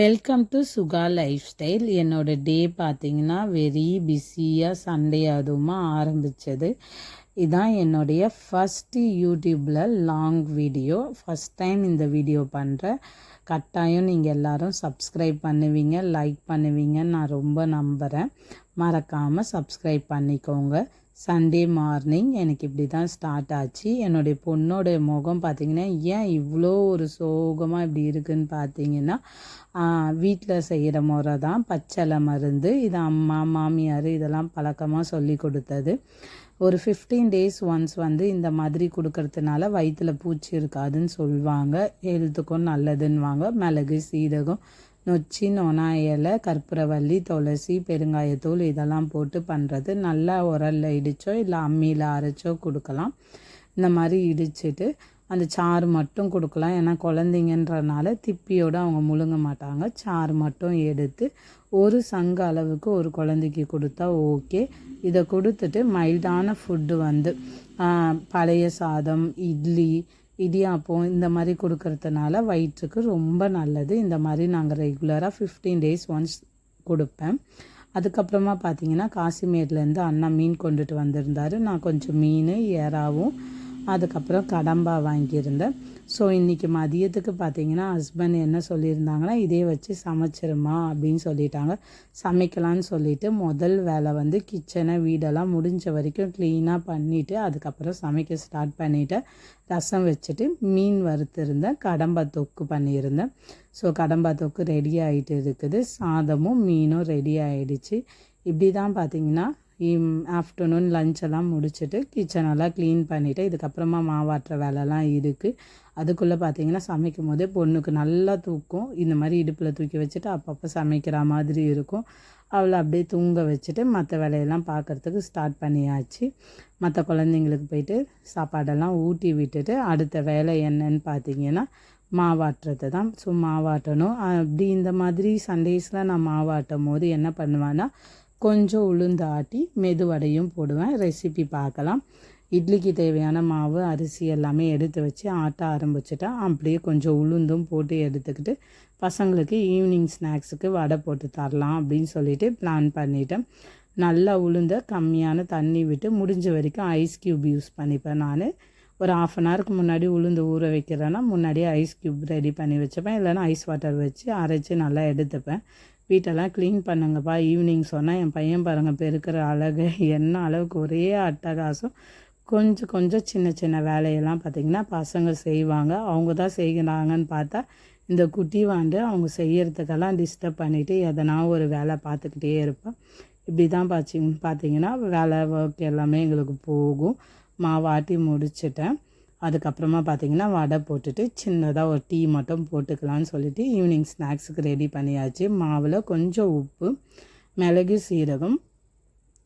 Welcome to Suga lifestyle. என்னோடய day பார்த்திங்கன்னா very பிஸியாக சண்டே அதுவுமா ஆரம்பித்தது. இதுதான் என்னுடைய ஃபஸ்ட்டு யூடியூப்பில் லாங் வீடியோ. ஃபஸ்ட் டைம் இந்த வீடியோ பண்ணுறேன். கட்டாயம் நீங்கள் எல்லோரும் சப்ஸ்கிரைப் பண்ணுவீங்க, லைக் பண்ணுவீங்கன்னு நான் ரொம்ப நம்புகிறேன். மறக்காமல் சப்ஸ்கிரைப் பண்ணிக்கோங்க. சண்டே மார்னிங் எனக்கு இப்படி தான் ஸ்டார்ட் ஆச்சு. என்னுடைய பொண்ணோடைய முகம் பார்த்திங்கன்னா ஏன் இவ்வளோ ஒரு சோகமாக இப்படி இருக்குதுன்னு பார்த்தீங்கன்னா, வீட்டில் செய்கிற முறை தான் பச்சளை மருந்து. இது அம்மா மாமியார் இதெல்லாம் பழக்கமாக சொல்லி கொடுத்தது. ஒரு 15 days ஒன்ஸ் இந்த மாதிரி கொடுக்கறதுனால வயிற்றில் பூச்சி இருக்காதுன்னு சொல்லுவாங்க, ஹெல்த்துக்கும் நல்லதுன்னுவாங்க. மிளகு, சீரகம், நொச்சி, நொனா இலை, கற்பூரவள்ளி, துளசி, பெருங்காயத்தூள் இதெல்லாம் போட்டு பண்ணுறது. நல்லா உரலில் இடித்தோ இல்லை அம்மியில் அரைச்சோ கொடுக்கலாம். இந்த மாதிரி இடிச்சிட்டு அந்த சாறு மட்டும் கொடுக்கலாம். ஏன்னா குழந்தைங்கன்றனால திப்பியோடு அவங்க முழுங்க மாட்டாங்க. சாறு மட்டும் எடுத்து ஒரு சங்கு அளவுக்கு ஒரு குழந்தைக்கு கொடுத்தா ஓகே. இதை கொடுத்துட்டு மைல்டான ஃபுட்டு பழைய சாதம், இட்லி, இடியாப்பம் இந்த மாதிரி கொடுக்கறதுனால வயிற்றுக்கு ரொம்ப நல்லது. இந்த மாதிரி நாங்கள் ரெகுலராக 15 days ஒன்ஸ் கொடுப்பேன். அதுக்கப்புறமா பார்த்திங்கன்னா காசிமேட்லேருந்து அண்ணா மீன் கொண்டுட்டு வந்திருந்தார். நான் கொஞ்சம் மீன், எறாவும் அதுக்கப்புறம் கடம்பா வாங்கியிருந்தேன். ஸோ இன்றைக்கி மதியத்துக்கு பார்த்திங்கன்னா ஹஸ்பண்ட் என்ன சொல்லியிருந்தாங்கன்னா, இதே வச்சு சமைச்சிருமா அப்படின்னு சொல்லிட்டாங்க. சமைக்கலான்னு சொல்லிவிட்டு முதல் வேலை கிச்சனை வீடெல்லாம் முடிஞ்ச வரைக்கும் க்ளீனாக பண்ணிவிட்டு அதுக்கப்புறம் சமைக்க ஸ்டார்ட் பண்ணிவிட்டேன். ரசம் வச்சுட்டு மீன் வறுத்துருந்தேன், கடம்பா தொக்கு பண்ணியிருந்தேன். ஸோ கடம்பா தொக்கு ரெடி ஆகிட்டு இருக்குது. சாதமும் மீனும் ரெடி ஆகிடுச்சு. இப்படி தான் பார்த்திங்கன்னா ஆஃப்டர்நூன் லஞ்செல்லாம் முடிச்சுட்டு கிச்சனெல்லாம் க்ளீன் பண்ணிவிட்டு இதுக்கப்புறமா மாவாட்டுற வேலைலாம் இருக்குது. அதுக்குள்ளே பார்த்திங்கன்னா சமைக்கும் போதே பொண்ணுக்கு நல்லா தூக்கம். இந்த மாதிரி இடுப்பில் தூக்கி வச்சுட்டு அப்பப்போ சமைக்கிற மாதிரி இருக்கும். அவளை அப்படியே தூங்க வச்சுட்டு மற்ற வேலையெல்லாம் பார்க்குறதுக்கு ஸ்டார்ட் பண்ணியாச்சு. மற்ற குழந்தைங்களுக்கு போயிட்டு சாப்பாடெல்லாம் ஊட்டி விட்டுட்டு அடுத்த வேலை என்னன்னு பார்த்திங்கன்னா மாவாட்டுறது தான். ஸோ மாவாட்டணும். அப்படி இந்த மாதிரி சண்டேஸில் நான் மாவாட்டும் போது என்ன பண்ணுவேன்னா, கொஞ்சம் உளுந்து ஆட்டி மெதுவடையும் போடுவேன். ரெசிபி பார்க்கலாம். இட்லிக்கு தேவையான மாவு, அரிசி எல்லாமே எடுத்து வச்சு ஆட்ட ஆரம்பிச்சிட்டேன். அப்படியே கொஞ்சம் உளுந்தும் போட்டு எடுத்துக்கிட்டு பசங்களுக்கு ஈவினிங் ஸ்நாக்ஸுக்கு வடை போட்டு தரலாம் அப்படின்னு சொல்லிட்டு பிளான் பண்ணிட்டேன். நல்லா உளுந்த கம்மியான தண்ணி விட்டு முடிஞ்ச வரைக்கும் ஐஸ் க்யூப் யூஸ் பண்ணிப்பேன். நான் ஒரு 1/2 hourக்கு முன்னாடி உளுந்து ஊற வைக்கிறேன்னா முன்னாடியே ஐஸ் க்யூப் ரெடி பண்ணி வச்சுப்பேன். இல்லைன்னா ஐஸ் வாட்டர் வச்சு அரைச்சி நல்லா எடுத்துப்பேன். வீட்டெல்லாம் க்ளீன் பண்ணுங்கப்பா ஈவினிங் சொன்னால் என் பையன் பாருங்கள் பெருக்கிற அழகு என்ன அளவுக்கு ஒரே அட்டகாசம். கொஞ்சம் கொஞ்சம் சின்ன சின்ன வேலையெல்லாம் பார்த்திங்கன்னா பசங்க செய்வாங்க. அவங்க தான் செய்கிறாங்கன்னு பார்த்தா இந்த குட்டி அவங்க செய்கிறதுக்கெல்லாம் டிஸ்டர்ப் பண்ணிவிட்டு எதனா ஒரு வேலை பார்த்துக்கிட்டே இருப்பேன். இப்படி தான் பார்த்திங்கன்னா வேலை ஒர்க் எல்லாமே எங்களுக்கு போகும். மாவாட்டி முடிச்சிட்டேன். அதுக்கப்புறமா பார்த்திங்கன்னா வடை போட்டுட்டு சின்னதாக ஒரு டீ மட்டும் போட்டுக்கலான்னு சொல்லிவிட்டு ஈவினிங் ஸ்நாக்ஸுக்கு ரெடி பண்ணியாச்சு. மாவில் கொஞ்சம் உப்பு, மிளகு, சீரகம்,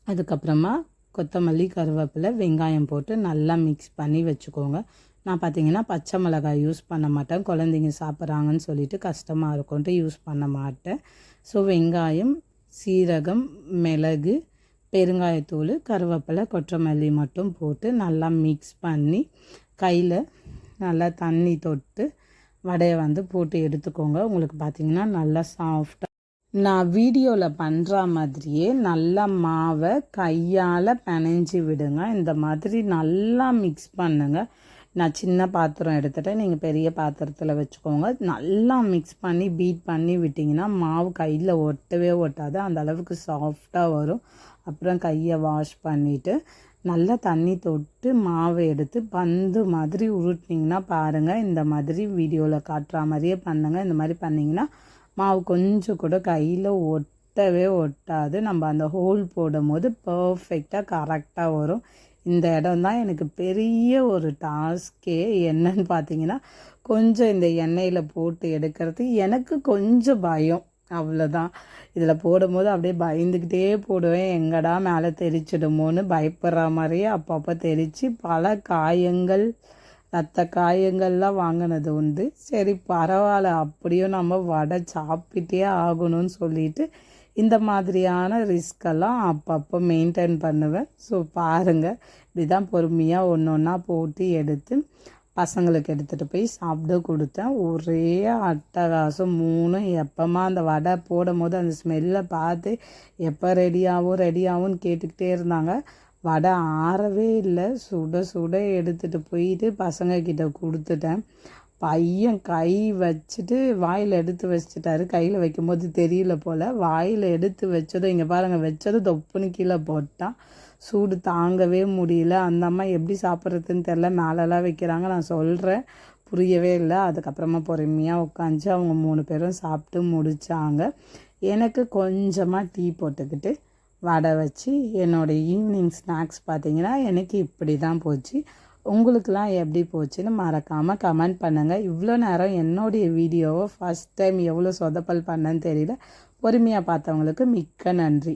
அதுக்கப்புறமா கொத்தமல்லி, கருவேப்பிலை, வெங்காயம் போட்டு நல்லா மிக்ஸ் பண்ணி வச்சுக்கோங்க. நான் பார்த்திங்கன்னா பச்சை மிளகாய் யூஸ் பண்ண மாட்டேன். குழந்தைங்க சாப்பிட்றாங்கன்னு சொல்லிவிட்டு கஷ்டமாக இருக்கும்ட்டு யூஸ் பண்ண மாட்டேன். ஸோ வெங்காயம், சீரகம், மிளகு, பெருங்காயத்தூள், கருவேப்பிலை, கொத்தமல்லி மட்டும் போட்டு நல்லா மிக்ஸ் பண்ணி கையில் நல்லா தண்ணி தொட்டு வடையை போட்டு எடுத்துக்கோங்க. உங்களுக்கு பார்த்திங்கன்னா நல்லா சாஃப்டாக நான் வீடியோவில் பண்ணுற மாதிரியே நல்லா மாவை கையால் பிணைஞ்சி விடுங்க. இந்த மாதிரி நல்லா மிக்ஸ் பண்ணுங்க. நான் சின்ன பாத்திரம் எடுத்துகிட்டேன், நீங்கள் பெரிய பாத்திரத்தில் வச்சுக்கோங்க. நல்லா மிக்ஸ் பண்ணி பீட் பண்ணி விட்டிங்கன்னா மாவு கையில் ஒட்டவே ஒட்டாது. அந்த அளவுக்கு சாஃப்டாக வரும். அப்புறம் கையை வாஷ் பண்ணிவிட்டு நல்லா தண்ணி தொட்டு மாவை எடுத்து பந்து மாதிரி உருட்டினீங்கன்னா பாருங்கள், இந்த மாதிரி வீடியோவில் காட்டுற மாதிரியே பண்ணுங்கள். இந்த மாதிரி பண்ணிங்கன்னா மாவு கொஞ்சம் கூட கையில் ஒட்டவே ஒட்டாது. நம்ம அந்த ஹோல் போடும் போது பர்ஃபெக்டாக கரெக்டாக வரும். இந்த இடம் தான் எனக்கு பெரிய ஒரு டாஸ்கே. என்னன்னு பார்த்தீங்கன்னா கொஞ்சம் இந்த எண்ணெயில் போட்டு எடுக்கிறது எனக்கு கொஞ்சம் பயம், அவ்வளோதான். இதில் போடும்போது அப்படியே பயந்துக்கிட்டே போடுவேன். எங்கடா மேலே தெரிச்சிடுமோன்னு பயப்படுற மாதிரியே அப்பப்போ தெரித்து பல காயங்கள், ரத்த காயங்கள்லாம் வாங்கினது உண்டு. சரி பரவாயில்ல, அப்படியும் நம்ம வடை சாப்பிட்டே ஆகணும்னு சொல்லிட்டு இந்த மாதிரியான ரிஸ்கெல்லாம் அப்பப்போ மெயின்டைன் பண்ணுவேன். ஸோ பாருங்கள், இப்படி தான் பொறுமையாக ஒன்று ஒன்றா போட்டு எடுத்து பசங்களுக்கு எடுத்துகிட்டு போய் சாப்பிட கொடுத்தேன். ஒரே அட்டகாசம் 3 எப்போமா அந்த வடை போடும் போது அந்த ஸ்மெல்லை பார்த்து எப்போ ரெடியாகும்னு கேட்டுக்கிட்டே இருந்தாங்க. வடை ஆறவே இல்லை. சுட சுட எடுத்துகிட்டு போயிட்டு பசங்கக்கிட்ட கொடுத்துட்டேன். பையன் கை வச்சுட்டு வாயில் எடுத்து வச்சுட்டாரு. கையில் வைக்கும்போது தெரியல போல். வாயில் எடுத்து வச்சதும் இங்கே பாருங்கள், வச்சதும் தொப்புன்னு கீழே போட்டான். சூடு தாங்கவே முடியல. அந்த அம்மா எப்படி சாப்பிட்றதுன்னு தெரில, மேலெல்லாம் வைக்கிறாங்க. நான் சொல்கிறேன், புரியவே இல்லை. அதுக்கப்புறமா பொறுமையாக உட்காந்துச்சு. அவங்க 3 பேரும் சாப்பிட்டு முடித்தாங்க. எனக்கு கொஞ்சமாக டீ போட்டுக்கிட்டு வடை வச்சு என்னோடய ஈவினிங் ஸ்நாக்ஸ் பார்த்திங்கன்னா எனக்கு இப்படி தான் போச்சு. உங்களுக்கெலாம் எப்படி போச்சுன்னு மறக்காமல் கமெண்ட் பண்ணுங்கள். இவ்வளோ நேரம் என்னுடைய வீடியோவை ஃபஸ்ட் டைம் எவ்வளோ சொதப்பல் பண்ணேன்னு தெரியல. பொறுமையாக பார்த்தவங்களுக்கு மிக்க நன்றி.